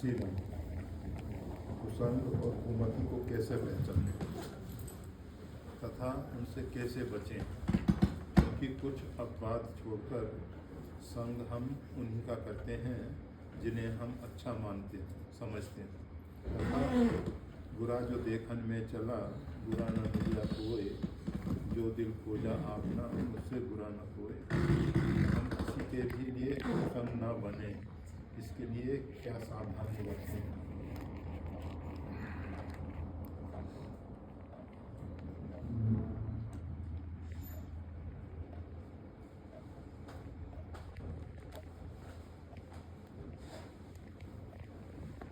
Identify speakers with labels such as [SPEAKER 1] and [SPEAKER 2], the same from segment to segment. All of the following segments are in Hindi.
[SPEAKER 1] परिशीलन, कुसंग और कुमति को कैसे पहचानें तथा उनसे कैसे बचें, क्योंकि कुछ अपवाद छोड़कर संग हम उन्हीं का करते हैं जिन्हें हम अच्छा मानते समझते हैं। तथा बुरा जो देखन में चला, बुरा न भैया कोई, जो दिल खोजा आपना मुझसे बुरा न कोई। हम किसी के भी लिए कुसंग न बने, इसके लिए क्या सावधानी रखें?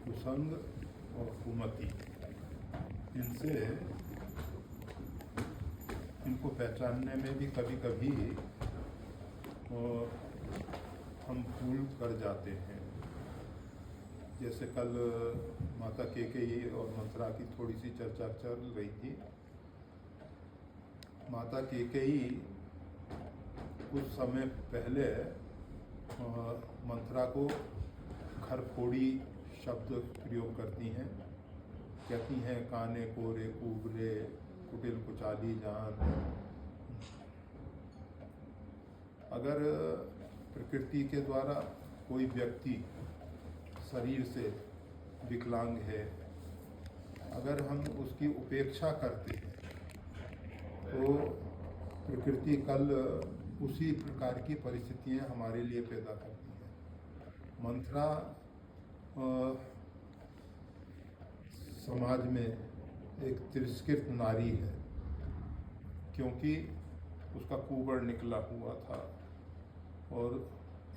[SPEAKER 1] कुसंग और कुमति, इनको पहचानने में भी कभी कभी हम भूल कर जाते हैं। जैसे कल माता कैकेयी और मंथरा की थोड़ी सी चर्चा चल रही थी। माता कैकेयी कुछ समय पहले मंथरा को खरफोड़ी शब्द प्रयोग करती हैं। कहती हैं काने कोरे कुबरे कुटिल कुचाली जान। अगर प्रकृति के द्वारा कोई व्यक्ति शरीर से विकलांग है, अगर हम उसकी उपेक्षा करते हैं तो प्रकृति कल उसी प्रकार की परिस्थितियां हमारे लिए पैदा करती है। मंथरा समाज में एक तिरस्कृत नारी है, क्योंकि उसका कुबड़ निकला हुआ था। और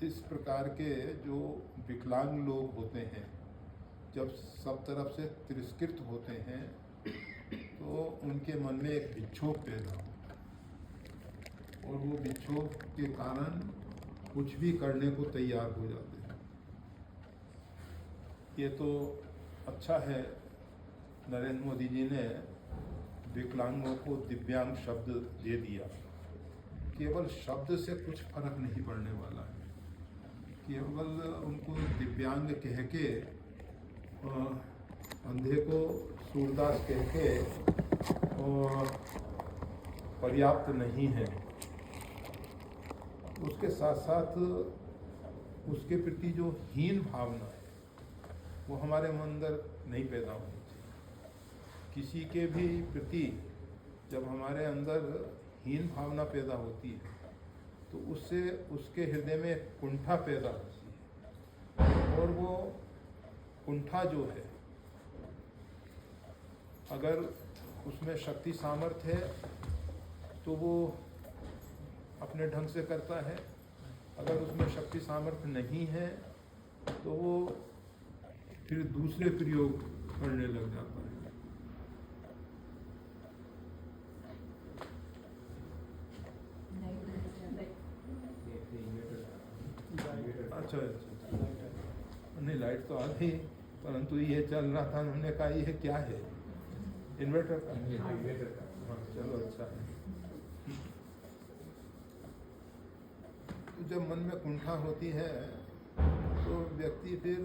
[SPEAKER 1] इस प्रकार के जो विकलांग लोग होते हैं, जब सब तरफ से तिरस्कृत होते हैं तो उनके मन में एक विक्षोभ पैदा होता है, और वो विक्षोभ के कारण कुछ भी करने को तैयार हो जाते हैं। ये तो अच्छा है नरेंद्र मोदी जी ने विकलांगों को दिव्यांग शब्द दे दिया। केवल शब्द से कुछ फर्क नहीं पड़ने वाला है। केवल उनको दिव्यांग कह के, अंधे को सूरदास कह के पर्याप्त नहीं है। उसके साथ साथ उसके प्रति जो हीन भावना है वो हमारे अंदर नहीं पैदा होनी चाहिए। किसी के भी प्रति जब हमारे अंदर हीन भावना पैदा होती है तो उससे उसके हृदय में कुंठा पैदा होती है, और वो कुंठा जो है, अगर उसमें शक्ति सामर्थ्य है तो वो अपने ढंग से करता है। अगर उसमें शक्ति सामर्थ्य नहीं है तो वो फिर दूसरे प्रयोग करने लग जाता है। अच्छा, नहीं लाइट तो आ गई, परंतु ये चल रहा था, हमने कहा ये क्या है, इन्वर्टर का। हाँ चलो अच्छा है। तो जब मन में कुंठा होती है तो व्यक्ति फिर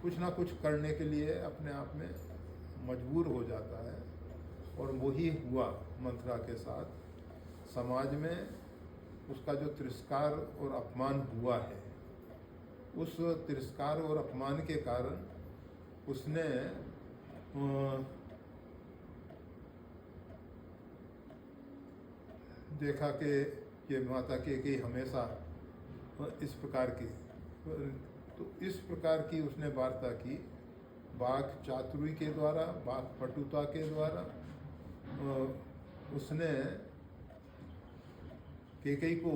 [SPEAKER 1] कुछ ना कुछ करने के लिए अपने आप में मजबूर हो जाता है, और वही हुआ मंथरा के साथ। समाज में उसका जो तिरस्कार और अपमान हुआ है, उस तिरस्कार और अपमान के कारण उसने देखा कि ये माता के हमेशा इस प्रकार की, तो इस प्रकार की उसने वार्ता की। वाक चातुर्य के द्वारा, वाक पटुता के द्वारा उसने कैकेयी को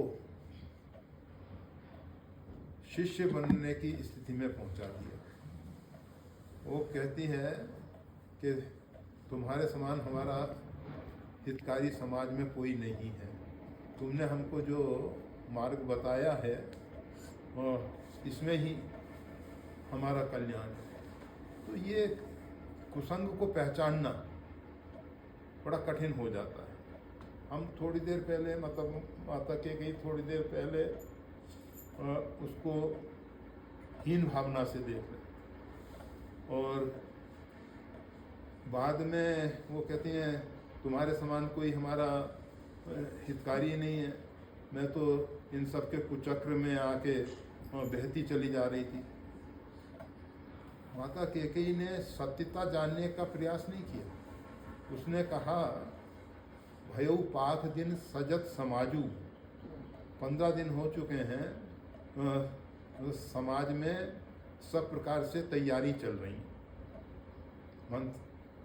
[SPEAKER 1] शिष्य बनने की स्थिति में पहुंचा दिया। वो कहती है कि तुम्हारे समान हमारा हितकारी समाज में कोई नहीं है। तुमने हमको जो मार्ग बताया है इसमें ही हमारा कल्याण है। तो ये कुसंग को पहचानना बड़ा कठिन हो जाता है। हम थोड़ी देर पहले, मतलब माता कैकेयी थोड़ी देर पहले उसको हीन भावना से देख रहे। और बाद में वो कहती हैं तुम्हारे समान कोई हमारा हितकारी नहीं है, मैं तो इन सब के कुचक्र में आके बहती चली जा रही थी। माता कैकेयी ने सत्यता जानने का प्रयास नहीं किया। उसने कहा भयउ पाख दिन सजत समाजू, 15 दिन हो चुके हैं, समाज में सब प्रकार से तैयारी चल रही है।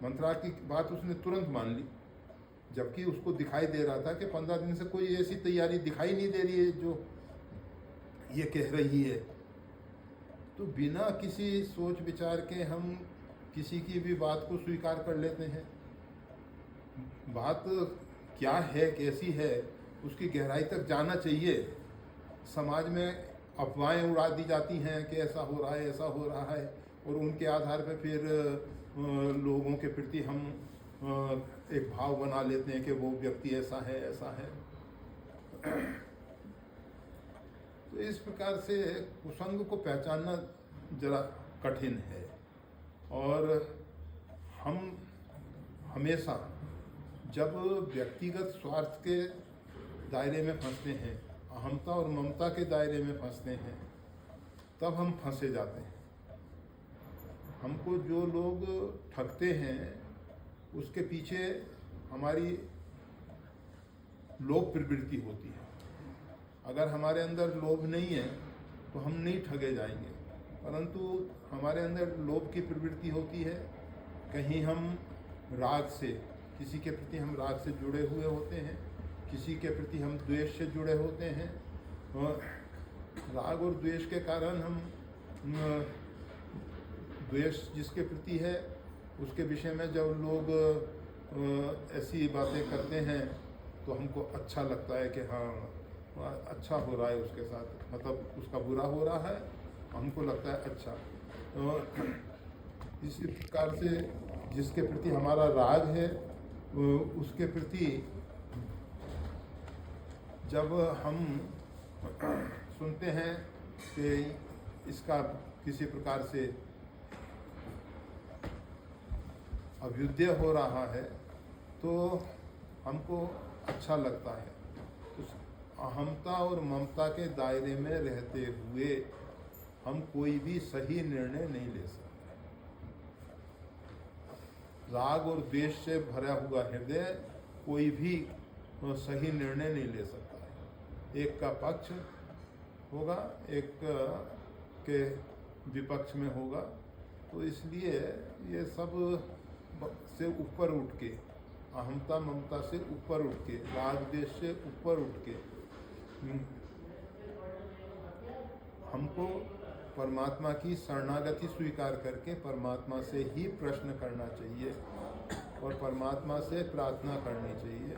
[SPEAKER 1] मंत्रा की बात उसने तुरंत मान ली, जबकि उसको दिखाई दे रहा था कि 15 दिन से कोई ऐसी तैयारी दिखाई नहीं दे रही है जो ये कह रही है। तो बिना किसी सोच विचार के हम किसी की भी बात को स्वीकार कर लेते हैं। बात क्या है, कैसी है, उसकी गहराई तक जाना चाहिए। समाज में अफवाहें उड़ा दी जाती हैं कि ऐसा हो रहा है, ऐसा हो रहा है, और उनके आधार पर फिर लोगों के प्रति हम एक भाव बना लेते हैं कि वो व्यक्ति ऐसा है, ऐसा है। तो इस प्रकार से कुसंग को पहचानना जरा कठिन है। और हम हमेशा जब व्यक्तिगत स्वार्थ के दायरे में फंसते हैं, अहमता और ममता के दायरे में फंसते हैं, तब हम फंसे जाते हैं। हमको जो लोग ठगते हैं उसके पीछे हमारी लोभ प्रवृत्ति होती है। अगर हमारे अंदर लोभ नहीं है तो हम नहीं ठगे जाएंगे, परंतु हमारे अंदर लोभ की प्रवृत्ति होती है। कहीं हम राग से, किसी के प्रति हम राग से जुड़े हुए होते हैं, किसी के प्रति हम द्वेष से जुड़े होते हैं, और राग और द्वेष के कारण हम द्वेष जिसके प्रति है उसके विषय में जब लोग ऐसी बातें करते हैं तो हमको अच्छा लगता है कि हाँ अच्छा हो रहा है उसके साथ, मतलब उसका बुरा हो रहा है, हमको लगता है अच्छा। इसी प्रकार से जिसके प्रति हमारा राग है उसके प्रति जब हम सुनते हैं कि इसका किसी प्रकार से अभ्युदय हो रहा है तो हमको अच्छा लगता है। उस अहमता और ममता के दायरे में रहते हुए हम कोई भी सही निर्णय नहीं ले सकते। राग और द्वेष से भरा हुआ हृदय कोई भी सही निर्णय नहीं ले सकता है। एक का पक्ष होगा, एक के विपक्ष में होगा। तो इसलिए ये सब से ऊपर उठ के, अहमता ममता से ऊपर उठ के, राग द्वेष से ऊपर उठ के हमको परमात्मा की शरणागति स्वीकार करके परमात्मा से ही प्रश्न करना चाहिए और परमात्मा से प्रार्थना करनी चाहिए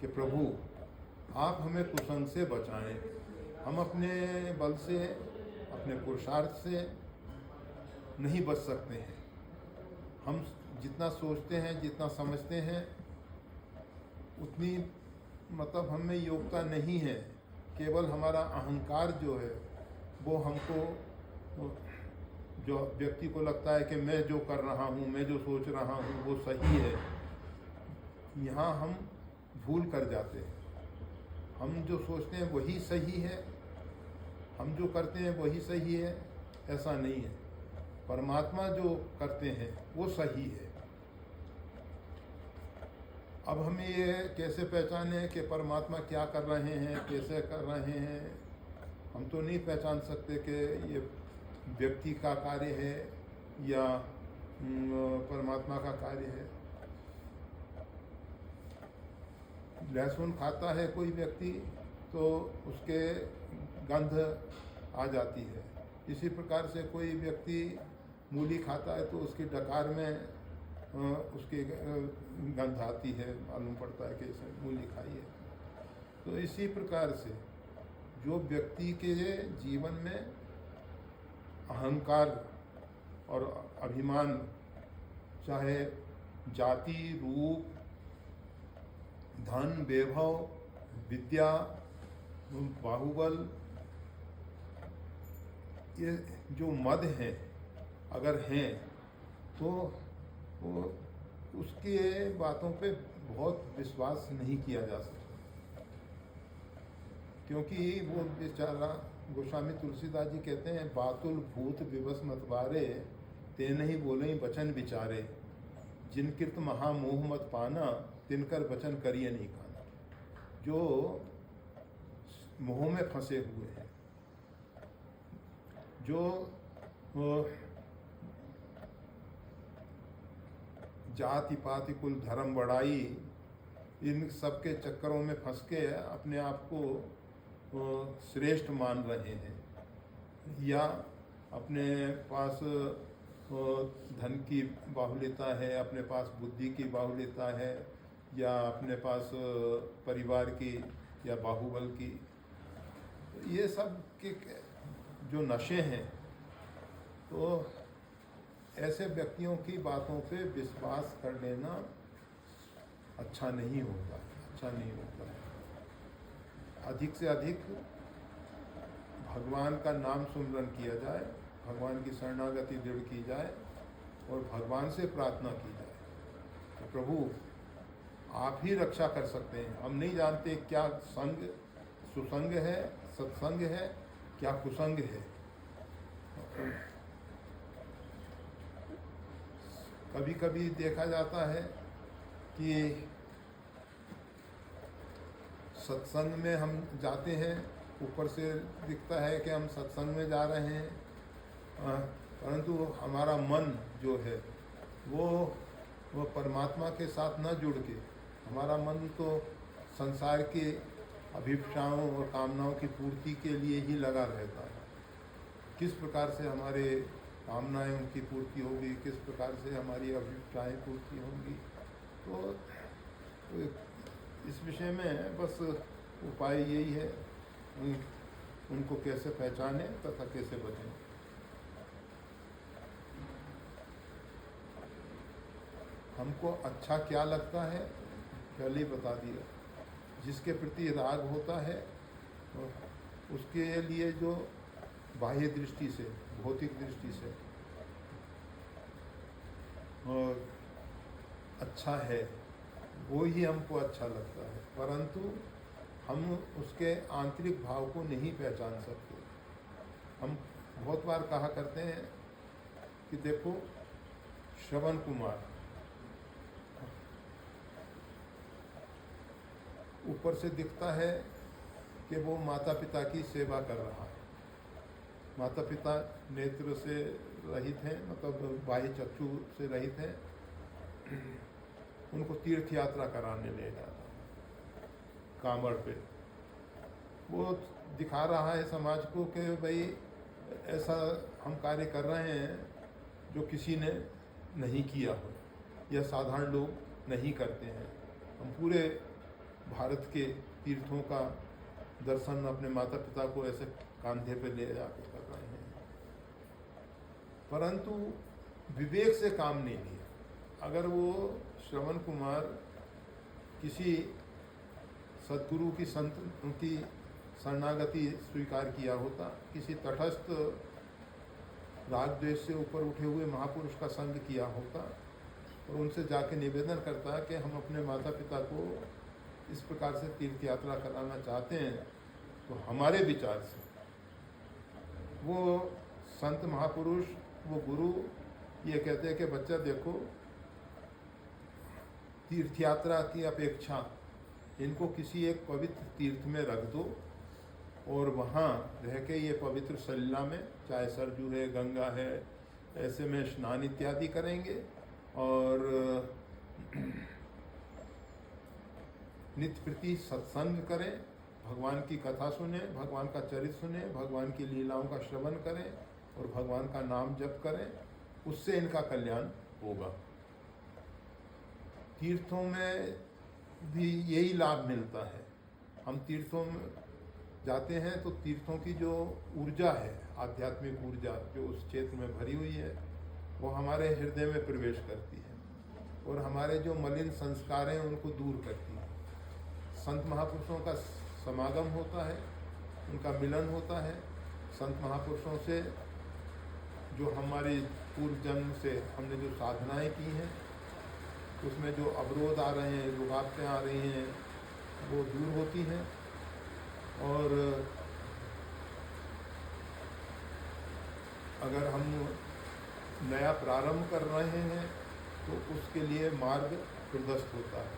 [SPEAKER 1] कि प्रभु आप हमें कुसंग से बचाएं। हम अपने बल से, अपने पुरुषार्थ से नहीं बच सकते हैं। हम जितना सोचते हैं, जितना समझते हैं, उतनी मतलब हम में योग्यता नहीं है। केवल हमारा अहंकार जो है वो हमको, जो व्यक्ति को लगता है कि मैं जो कर रहा हूँ, मैं जो सोच रहा हूँ वो सही है, यहाँ हम भूल कर जाते हैं। हम जो सोचते हैं वही सही है, हम जो करते हैं वही सही है, ऐसा नहीं है। परमात्मा जो करते हैं वो सही है। अब हमें ये कैसे पहचाने कि परमात्मा क्या कर रहे हैं, कैसे कर रहे हैं? हम तो नहीं पहचान सकते कि ये व्यक्ति का कार्य है या परमात्मा का कार्य है। लहसुन खाता है कोई व्यक्ति तो उसके गंध आ जाती है। इसी प्रकार से कोई व्यक्ति मूली खाता है तो उसकी डकार में उसकी गंध आती है, मालूम पड़ता है कि इसे मूली खाई है। तो इसी प्रकार से जो व्यक्ति के जीवन में अहंकार और अभिमान, चाहे जाति, रूप, धन, वैभव, विद्या, बाहुबल, ये जो मद हैं अगर हैं तो वो उसके बातों पे बहुत विश्वास नहीं किया जा सकता, क्योंकि वो बेचारा गोस्वामी तुलसीदास जी कहते हैं बातुल भूत विवश मतवारे ते नहीं बोले वचन विचारे, जिनकृत महामोह मत पाना तिनकर वचन करिए नहीं खाना। जो मोह में फंसे हुए हैं, जो जाति पाति कुल धर्म बढ़ाई इन सब के चक्करों में फंस के अपने आप को श्रेष्ठ मान रहे हैं, या अपने पास धन की बाहुल्यता है, अपने पास बुद्धि की बाहुल्यता है, या अपने पास परिवार की या बाहुबल की, ये सब के जो नशे हैं, तो ऐसे व्यक्तियों की बातों पे विश्वास कर लेना अच्छा नहीं होता, अच्छा नहीं होता। अधिक से अधिक भगवान का नाम सुमरन किया जाए, भगवान की शरणागति दृढ़ की जाए और भगवान से प्रार्थना की जाए तो प्रभु आप ही रक्षा कर सकते हैं। हम नहीं जानते क्या संग सुसंग है, सत्संग है, क्या कुसंग है। कभी कभी देखा जाता है कि सत्संग में हम जाते हैं, ऊपर से दिखता है कि हम सत्संग में जा रहे हैं, परंतु हमारा मन जो है वो परमात्मा के साथ न जुड़ के, हमारा मन तो संसार के अभिप्साओं और कामनाओं की पूर्ति के लिए ही लगा रहता है। किस प्रकार से हमारे कामनाएं उनकी पूर्ति होगी, किस प्रकार से हमारी अभिप्साएं पूर्ति होंगी, तो इस विषय में बस उपाय यही है, उनको कैसे पहचानें तथा कैसे बचें। हमको अच्छा क्या लगता है पहले ही बता दिया। जिसके प्रति राग होता है उसके लिए जो बाह्य दृष्टि से, भौतिक दृष्टि से और अच्छा है वो ही हमको अच्छा लगता है, परंतु हम उसके आंतरिक भाव को नहीं पहचान सकते। हम बहुत बार कहा करते हैं कि देखो श्रवण कुमार ऊपर से दिखता है कि वो माता पिता की सेवा कर रहा है, माता पिता नेत्र से रहित हैं, मतलब बाह्य चक्षु से रहित हैं, उनको तीर्थ यात्रा कराने ले जाता है कांवड़ पे। वो दिखा रहा है समाज को कि भाई ऐसा हम कार्य कर रहे हैं जो किसी ने नहीं किया हो या साधारण लोग नहीं करते हैं। हम पूरे भारत के तीर्थों का दर्शन अपने माता पिता को ऐसे कांधे पे ले जाकर कर रहे हैं, परंतु विवेक से काम नहीं लिया। अगर वो श्रवण कुमार किसी सद्गुरु की संत की शरणागति स्वीकार किया होता, किसी तटस्थ राग द्वेष से ऊपर उठे हुए महापुरुष का संग किया होता और उनसे जाके निवेदन करता कि हम अपने माता पिता को इस प्रकार से तीर्थ यात्रा कराना चाहते हैं, तो हमारे विचार से वो संत महापुरुष, वो गुरु ये कहते हैं कि बच्चा देखो, तीर्थ यात्रा की अपेक्षा इनको किसी एक पवित्र तीर्थ में रख दो और वहाँ रह के ये पवित्र सलिला में, चाहे सरजू है, गंगा है, ऐसे में स्नान इत्यादि करेंगे और नित्य प्रति सत्संग करें, भगवान की कथा सुने, भगवान का चरित्र सुने, भगवान की लीलाओं का श्रवण करें और भगवान का नाम जप करें, उससे इनका कल्याण होगा। तीर्थों में भी यही लाभ मिलता है। हम तीर्थों में जाते हैं तो तीर्थों की जो ऊर्जा है, आध्यात्मिक ऊर्जा जो उस क्षेत्र में भरी हुई है, वो हमारे हृदय में प्रवेश करती है और हमारे जो मलिन संस्कार हैं उनको दूर करती है। संत महापुरुषों का समागम होता है, उनका मिलन होता है, संत महापुरुषों से जो हमारे पूर्व जन्म से हमने जो साधनाएं की हैं उसमें जो अवरोध आ रहे हैं, रुकावटें आ रही हैं, वो दूर होती हैं। और अगर हम नया प्रारंभ कर रहे हैं तो उसके लिए मार्ग प्रशस्त होता है।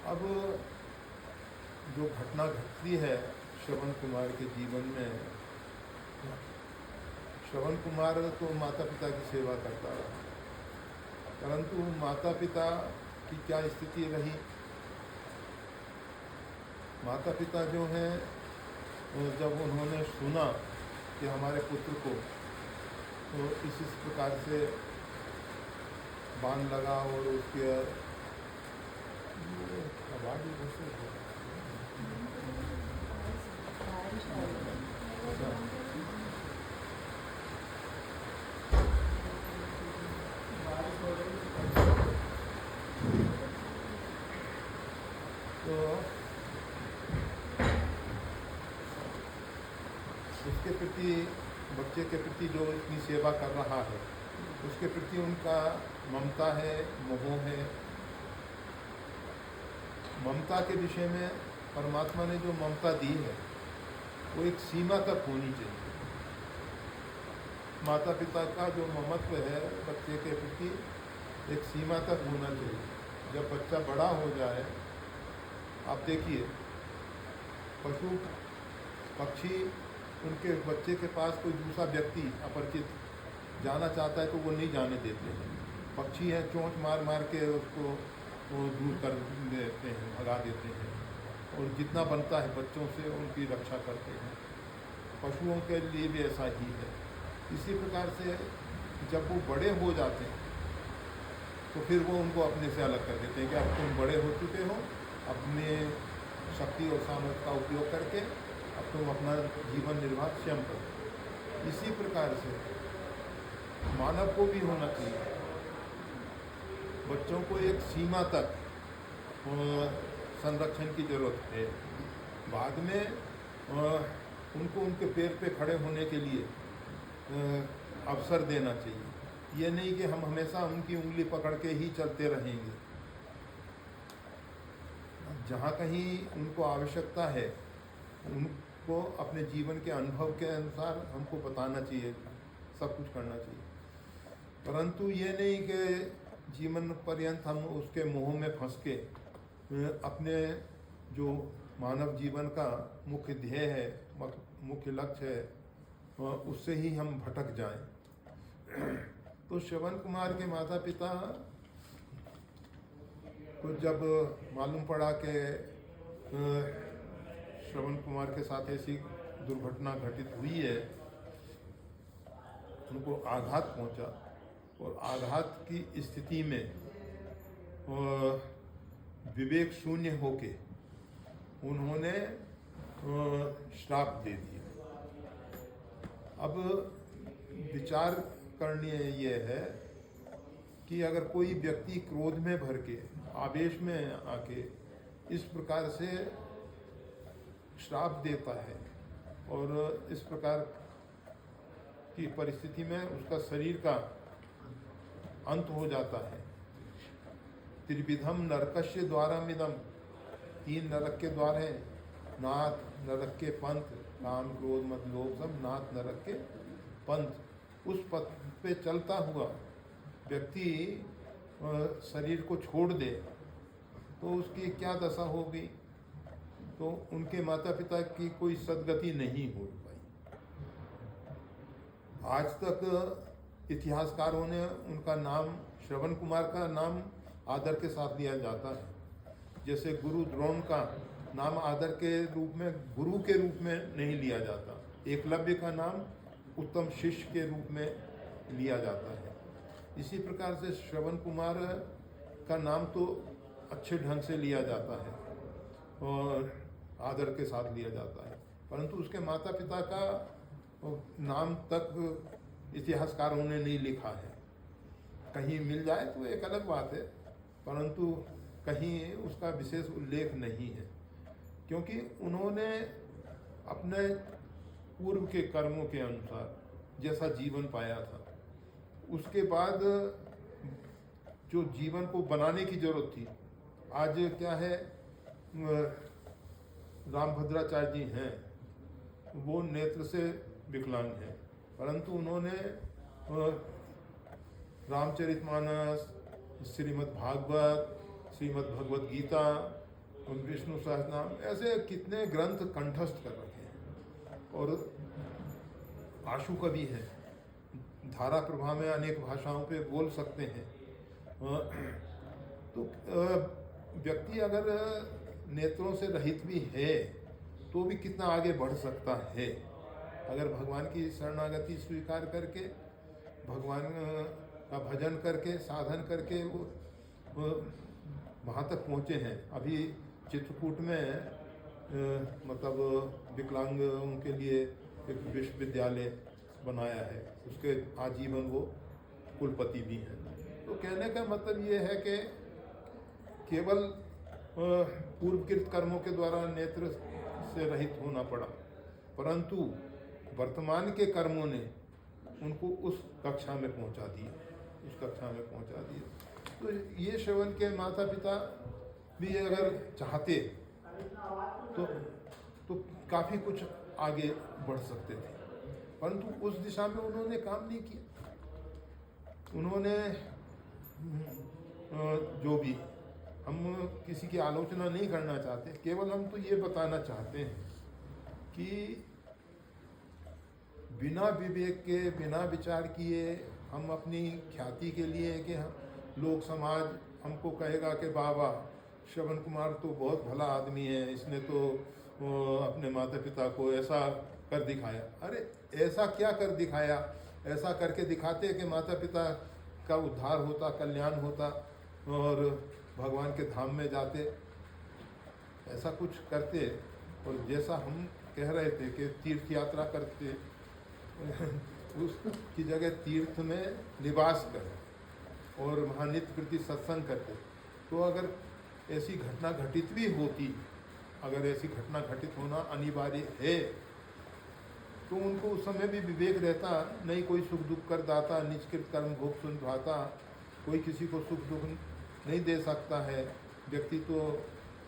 [SPEAKER 1] अब जो घटना घटती है श्रवण कुमार के जीवन में, श्रवण कुमार तो माता पिता की सेवा करता रहा, परंतु माता पिता की क्या स्थिति रही। माता पिता जो हैं, जब उन्होंने सुना कि हमारे पुत्र को तो इस प्रकार से बांध लगा और उसके आवाज तो उसके प्रति, बच्चे के प्रति जो इतनी सेवा कर रहा है उसके प्रति उनका ममता है, मोह है। ममता के विषय में परमात्मा ने जो ममता दी है वो एक सीमा तक होनी चाहिए। माता पिता का जो ममत्व है बच्चे के प्रति एक सीमा तक होना चाहिए। जब बच्चा बड़ा हो जाए, आप देखिए पशु पक्षी, उनके बच्चे के पास कोई दूसरा व्यक्ति अपरिचित जाना चाहता है तो वो नहीं जाने देते हैं। पक्षी है, चोंच मार मार के उसको वो दूर कर देते हैं, भगा देते हैं, और जितना बनता है बच्चों से उनकी रक्षा करते हैं। पशुओं के लिए भी ऐसा ही है। इसी प्रकार से जब वो बड़े हो जाते हैं तो फिर वो उनको अपने से अलग कर देते हैं कि अब तुम बड़े हो चुके हो, अपने शक्ति और सामर्थ्य का उपयोग करके अब तुम अपना जीवन निर्वाह स्वयं करो। इसी प्रकार से मानव को भी होना चाहिए। बच्चों को एक सीमा तक संरक्षण की जरूरत है। बाद में उनको उनके पैर पे खड़े होने के लिए अवसर देना चाहिए। ये नहीं कि हम हमेशा उनकी उंगली पकड़ के ही चलते रहेंगे। जहाँ कहीं उनको आवश्यकता है उनको अपने जीवन के अनुभव के अनुसार हमको बताना चाहिए, सब कुछ करना चाहिए। परंतु ये नहीं कि जीवन पर्यंत हम उसके मोह में फंस के अपने जो मानव जीवन का मुख्य ध्येय है, मुख्य लक्ष्य है, उससे ही हम भटक जाएं। तो श्रवण कुमार के माता पिता को जब मालूम पड़ा कि श्रवण कुमार के साथ ऐसी दुर्घटना घटित हुई है, उनको आघात पहुंचा, और आघात की स्थिति में विवेक शून्य होके उन्होंने श्राप दे दिया। अब विचार करनी ये है कि अगर कोई व्यक्ति क्रोध में भर के, आवेश में आके इस प्रकार से श्राप देता है और इस प्रकार की परिस्थिति में उसका शरीर का अंत हो जाता है। त्रिविधम नरकस्य द्वारमिदम, 3 नरक के द्वार हैं। नाथ नरक के पंथ, काम क्रोध मद लोभ सब नाथ नरक के पंथ। उस पथ पे चलता हुआ व्यक्ति शरीर को छोड़ दे तो उसकी क्या दशा होगी। तो उनके माता पिता की कोई सद्गति नहीं हो पाई। आज तक इतिहासकारों ने उनका नाम, श्रवण कुमार का नाम आदर के साथ लिया जाता है। जैसे गुरु द्रोण का नाम आदर के रूप में, गुरु के रूप में नहीं लिया जाता। एकलव्य का नाम उत्तम शिष्य के रूप में लिया जाता है। इसी प्रकार से श्रवण कुमार का नाम तो अच्छे ढंग से लिया जाता है और आदर के साथ लिया जाता है, परंतु उसके माता पिता का नाम तक इतिहासकारों ने नहीं लिखा है। कहीं मिल जाए तो एक अलग बात है, परंतु कहीं उसका विशेष उल्लेख नहीं है, क्योंकि उन्होंने अपने पूर्व के कर्मों के अनुसार जैसा जीवन पाया था, उसके बाद जो जीवन को बनाने की जरूरत थी, आज क्या है, रामभद्राचार्य जी हैं, वो नेत्र से विकलांग हैं, परंतु उन्होंने रामचरितमानस, श्रीमद् भागवत, श्रीमद् भगवद गीता, विष्णु सहस्रनाम, ऐसे कितने ग्रंथ कंठस्थ कर रखे हैं। और आशु कवि हैं, धारा प्रभा में अनेक भाषाओं पे बोल सकते हैं। तो व्यक्ति अगर नेत्रों से रहित भी है तो भी कितना आगे बढ़ सकता है, अगर भगवान की शरणागति स्वीकार करके, भगवान का भजन करके, साधन करके वो वहाँ तक पहुँचे हैं। अभी चित्रकूट में मतलब विकलांगों के लिए एक विश्वविद्यालय बनाया है, उसके आजीवन वो कुलपति भी हैं। तो कहने का मतलब ये है कि केवल पूर्वकृत कर्मों के द्वारा नेत्र से रहित होना पड़ा, परंतु वर्तमान के कर्मों ने उनको उस कक्षा में पहुंचा दिया, उस कक्षा में पहुंचा दिया। तो ये श्रवण के माता पिता भी अगर चाहते तो काफ़ी कुछ आगे बढ़ सकते थे, परंतु उस दिशा में उन्होंने काम नहीं किया। उन्होंने जो भी, हम किसी की आलोचना नहीं करना चाहते, केवल हम तो ये बताना चाहते हैं कि बिना विवेक के, बिना विचार किए, हम अपनी ख्याति के लिए कि हम लोग समाज हमको कहेगा कि बाबा श्रवण कुमार तो बहुत भला आदमी है, इसने तो अपने माता पिता को ऐसा कर दिखाया। अरे ऐसा क्या कर दिखाया? ऐसा करके दिखाते कि माता पिता का उद्धार होता, कल्याण होता और भगवान के धाम में जाते, ऐसा कुछ करते। और जैसा हम कह रहे थे कि तीर्थ यात्रा करते, उसकी जगह तीर्थ में निवास करें और वहाँ नित्य प्रति सत्संग करते, तो अगर ऐसी घटना घटित भी होती, अगर ऐसी घटना घटित होना अनिवार्य है, तो उनको उस समय भी विवेक रहता, नहीं कोई सुख दुख कर दाता, निष्कृत कर्म भोग सुन भाता, कोई किसी को सुख दुख नहीं दे सकता है, व्यक्ति तो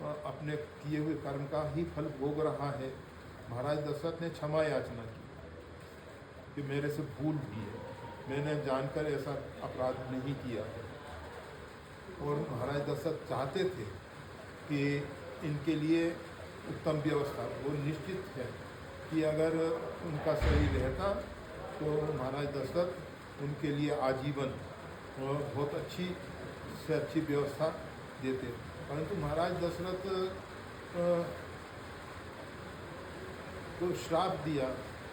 [SPEAKER 1] अपने किए हुए कर्म का ही फल भोग रहा है। महाराज दशरथ ने क्षमा याचना की कि मेरे से भूल हुई है, मैंने जानकर ऐसा अपराध नहीं किया है। और महाराज दशरथ चाहते थे कि इनके लिए उत्तम व्यवस्था, वो निश्चित है कि अगर उनका शरीर रहता तो महाराज दशरथ उनके लिए आजीवन बहुत अच्छी से अच्छी व्यवस्था देते, परंतु महाराज दशरथ को श्राप दिया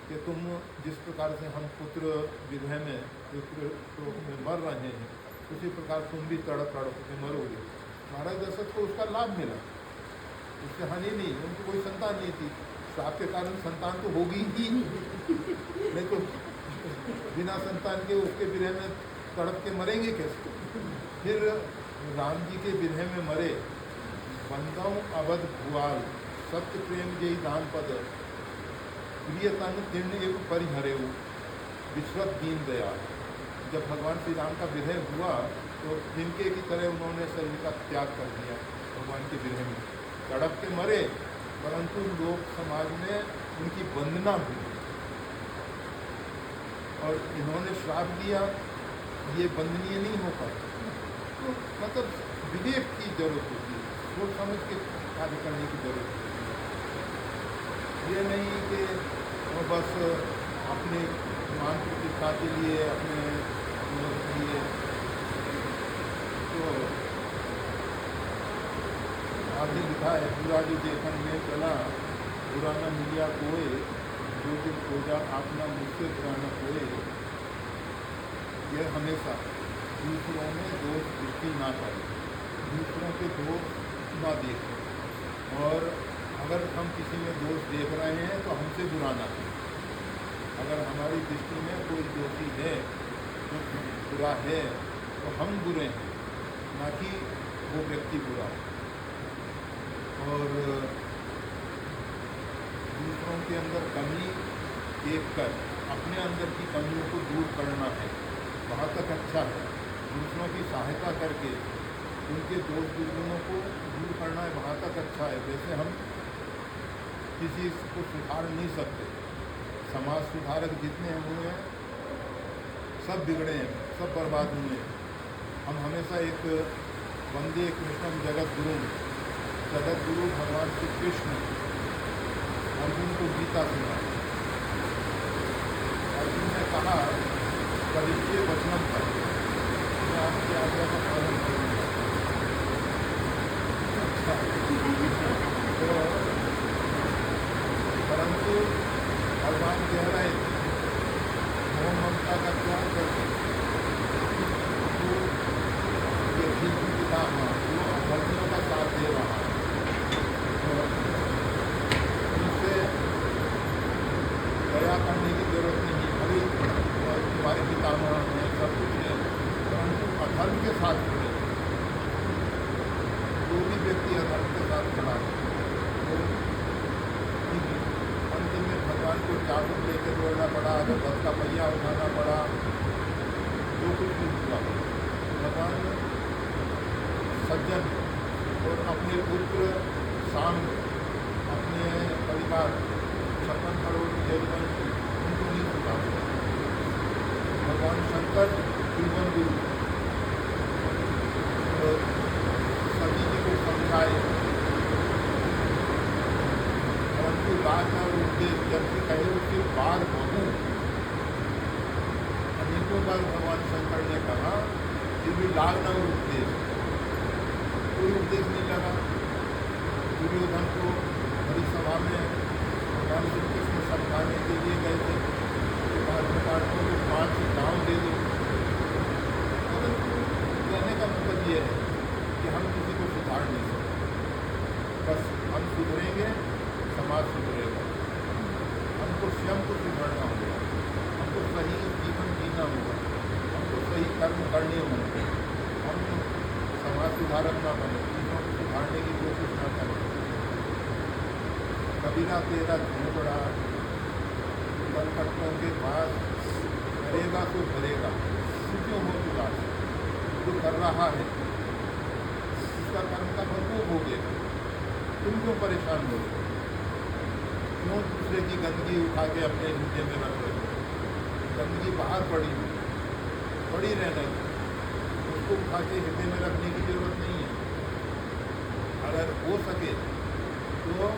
[SPEAKER 1] कि तुम जिस प्रकार से हम पुत्र विरह में, पुत्र शोक में मर रहे हैं, उसी प्रकार तुम भी तड़प तड़प के मरोगे। महाराज दशरथ को उसका लाभ मिला, उससे हानि नहीं, उनको कोई संतान नहीं थी, श्राप के कारण संतान तो होगी ही नहीं, तो बिना संतान के उसके विरह में तड़प के मरेंगे कैसे? फिर राम जी के विरह में मरे, बंदौ अवध भुआल सत्य प्रेम जय दान पद, प्रियतन तीर्ण एक परिहरेऊ विश्वत दीन दयाल। जब भगवान श्री राम का विरह हुआ तो तिनके की तरह उन्होंने शरीर का त्याग कर दिया, भगवान के विरह में तड़प के मरे, परंतु लोक समाज में उनकी वंदना हुई और इन्होंने श्राप दिया, ये वंदनीय नहीं हो पाए। तो मतलब विवेक की जरूरत होती है, सोच समझ के कार्य करने की जरूरत होती है। ये नहीं कि वो बस अपने मान प्रतिष्ठा के लिए, अपने लिए। तो आगे लिखा है, पूरा जो देखन में चला बुरा न मिलिया कोई, जो जो खोजा अपना मुझसे बुरा न कोई। यह हमेशा दूसरों में दोष दृष्टि ना करें, दूसरों के दोष ना देखें, और अगर हम किसी में दोष देख रहे हैं तो हमसे बुरा ना करें। अगर हमारी दृष्टि में कोई दोषी है, जो बुरा है, तो हम बुरे हैं, ना कि वो व्यक्ति बुरा है। और दूसरों के अंदर कमी देखकर अपने अंदर की कमियों को दूर करना है, वहाँ तक अच्छा है। दूसरों की सहायता करके उनके दोष दुर्गुणों को दूर करना है, वहाँ तक अच्छा है। वैसे हम किसी को सुधार नहीं सकते। समाज सुधारक जितने हुए हैं सब बिगड़े हैं, सब बर्बाद हुए हैं। हम हमेशा एक वंदे कृष्णम जगत गुरु भगवान श्री कृष्ण अर्जुन को गीता सुना। अर्जुन ने कहा परिचय वचनम पर मैं आपकी आज्ञा का पालन करूँगा। तो परंतु भगवान कह रहे थे मोह ममता का त्याग करके तो ये ठीक पिता वो धर्मियों का साथ दे रहा है। उनसे दया करने की जरूरत नहीं है। अभी तुम्हारे पितामह हैं, सब कुछ है, परंतु अधर्म के साथ जुड़े। जो भी व्यक्ति अधर्म के साथ खड़ा है तो अंत में भगवान को चाबुक लेकर दौड़ना पड़ा, अगर बस का पहिया उठाना पड़ा, जो कुछ भी हुआ। भगवान सज्जन और अपने पुत्र शाम, अपने परिवार 56 करोड़ जजमन उनको नहीं सुधारते। भगवान शंकर जीवन गुरु सभी जी को समझाए, परंतु बात और उद्देश्य जबकि कहे उसके बाद बहु अनेकों बार भगवान शंकर ने कहा कि भी लागना और उद्देश्य, कोई उद्देश्य नहीं लगा। दुर्योधन को बड़ी सभा में भगवान श्री कृष्ण समझाने के लिए गए थे कि पांडवों को 5 गाँव दे दो। कहने का मतलब ये है कि हम किसी को सुधार नहीं सकते। बस हम सुधरेंगे, समाज सुधरेगा। हमको स्वयं को सुधारना होगा, हमको सही जीवन जीना होगा, हमको सही कर्म करने होंगे। हम समाज सुधारक ना बने, दूसरों को सुधारने की कोशिश ना करें। कबीरा तेरा झोपड़ा कलकत्तों के पास करेगा तो भरेगा, क्यों हो चुका जो कर रहा है उसका कर्म का भरपूर हो गया। तुम क्यों परेशान हो, क्यों दूसरे की गंदगी उठा के अपने हिस्से में रख रहे हो? गंदगी बाहर पड़ी रहने दो, उसको उठा के हिस्से में रखने की जरूरत नहीं है। अगर हो सके तो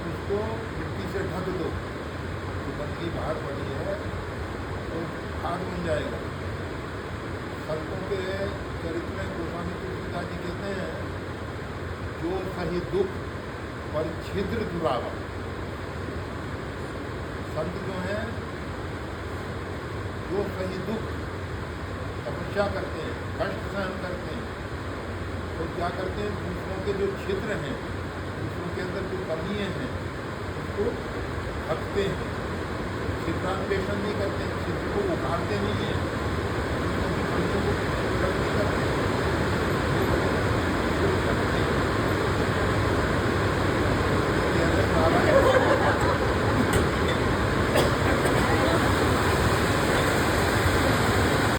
[SPEAKER 1] उसको मिट्टी से ढक दो। तो गंदगी बाहर पड़ी है तो खाद बन जाएगा। संतों के चरित्र में गोस्वामी तुलसीदास जी कहते हैं जो सही दुख पर छिद्र दुरावा। संत जो हैं जो सही दुख तपस्या करते हैं, कष्ट सहन करते हैं, तो क्या करते हैं दूसरों के जो छिद्र हैं, दूसरों के अंदर जो कमियाँ हैं उसको ढकते हैं। छिद्रान्वेषण नहीं करते हैं, छिद्र को उखाड़ते नहीं हैं, दूसरों की कमियों को